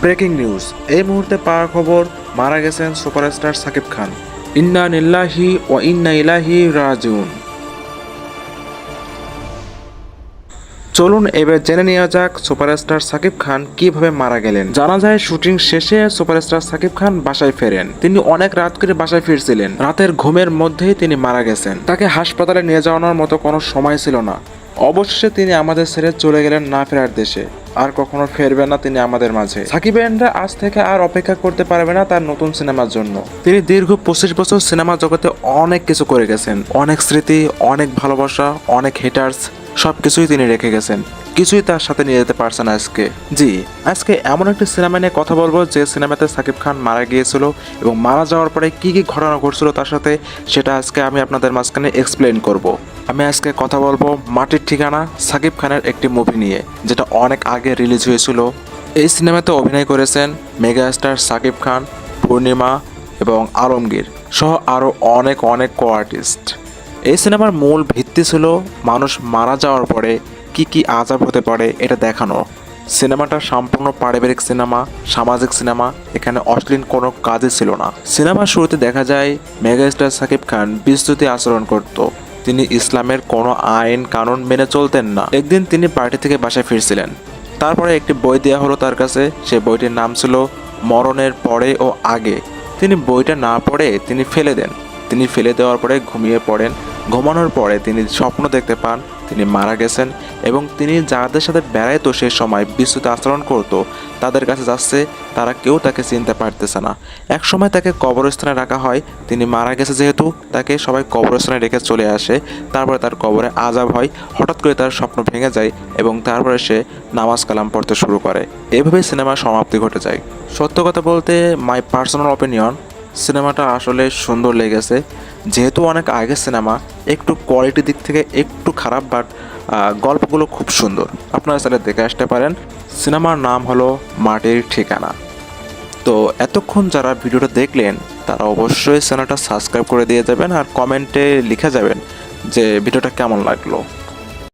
Breaking news, এই মুহূর্তে পাওয়া খবর, মারা গেছেন সুপারস্টার সাকিব খান। ইন্না লিল্লাহি ওয়া ইন্না ইলাইহি রাজিউন। চলুন এবার জেনে নেওয়া যাক সুপারস্টার সাকিব খান কিভাবে মারা গেলেন। জানা যায় শুটিং শেষে সুপারস্টার সাকিব খান বাসায় ফেরেন। তিনি অনেক রাত করে বাসায় ফিরছিলেন। রাতের ঘুমের মধ্যেই তিনি মারা গেছেন। তাকে হাসপাতালে নিয়ে যাওয়ানোর মতো কোনো সময় ছিল না। অবশেষে তিনি আমাদের ছেড়ে চলে গেলেন না ফেরার দেশে। আর কখনো ফিরবেন না তিনি আমাদের মাঝে। সাকিবেনরা আজ থেকে আর অপেক্ষা করতে পারবে না তার নতুন সিনেমার জন্য। তিনি দীর্ঘ 25 বছর সিনেমা জগতে অনেক কিছু করে গেছেন। অনেক স্মৃতি, অনেক ভালোবাসা, অনেক হেটার্স, সবকিছুই তিনি রেখে গেছেন। কিছুই তার সাথে নিয়ে যেতে পারছে না আজকে। আজকে এমন একটি সিনেমা নিয়ে কথা বলবো যে সিনেমাতে সাকিব খান মারা গিয়েছিল এবং মারা যাওয়ার পরে কি কি ঘটনা ঘটছিল তার সাথে, সেটা আজকে আমি আপনাদের মাঝখানে এক্সপ্লেন করব। আমি আজকে কথা বলবো মাটির ঠিকানা, সাকিব খানের একটি মুভি নিয়ে, যেটা অনেক আগে রিলিজ হয়েছিল। এই সিনেমাতে অভিনয় করেছেন মেগাস্টার সাকিব খান, পূর্ণিমা এবং আলমগীর সহ আরও অনেক কো আর্টিস্ট। এই সিনেমার মূল ভিত্তি ছিল মানুষ মারা যাওয়ার পরে কি কি আযাব হতে পারে এটা দেখানো। সিনেমাটা সম্পূর্ণ পারিবারিক সিনেমা, সামাজিক সিনেমা। এখানে অশ্লীল কোনো কাজই ছিল না। সিনেমার শুরুতে দেখা যায় মেগাস্টার সাকিব খান বিস্তৃতি আচরণ করত। তিনি ইসলামের কোনো আইন কানুন মেনে চলতেন না। একদিন তিনি পার্টি থেকে বাসায় ফিরছিলেন। তারপরে একটি বই দেওয়া হলো তার কাছে। সে বইটির নাম ছিল মরণের পরে ও আগে। তিনি বইটা না পড়ে তিনি ফেলে দেন। তিনি ফেলে দেওয়ার পরে ঘুমিয়ে পড়েন। ঘুমানোর পরে তিনি স্বপ্ন দেখতে পান তিনি মারা গেছেন এবং তিনি যাদের সাথে বেড়াইতো সে সময় বিস্তৃত আচরণ করত, তাদের কাছে যাচ্ছে, তারা কেউ তাকে চিনতে পারতেছে না। এক সময় তাকে কবরস্থানে রাখা হয়। তিনি মারা গেছে যেহেতু তাকে সবাই কবরস্থানে রেখে চলে আসে। তারপরে তার কবরে আযাব হয়। হঠাৎ করে তার স্বপ্ন ভেঙে যায় এবং তারপরে সে নামাজ কালাম পড়তে শুরু করে। এভাবেই সিনেমার সমাপ্তি ঘটে যায়। সত্য কথা বলতে, মাই পার্সোনাল অপিনিয়ন, সিনেমাটা আসলে সুন্দর লেগেছে। যেহেতু অনেক আগের সিনেমা, একটু কোয়ালিটির দিক থেকে একটু খারাপ, বাট গল্পগুলো খুব সুন্দর। আপনারা চাইলে দেখে আসতে পারেন। সিনেমার নাম হলো মাটির ঠিকানা। তো এতক্ষণ যারা ভিডিওটা দেখলেন তারা অবশ্যই চ্যানেলটা সাবস্ক্রাইব করে দিয়ে যাবেন আর কমেন্টে লিখে যাবেন যে ভিডিওটা কেমন লাগলো।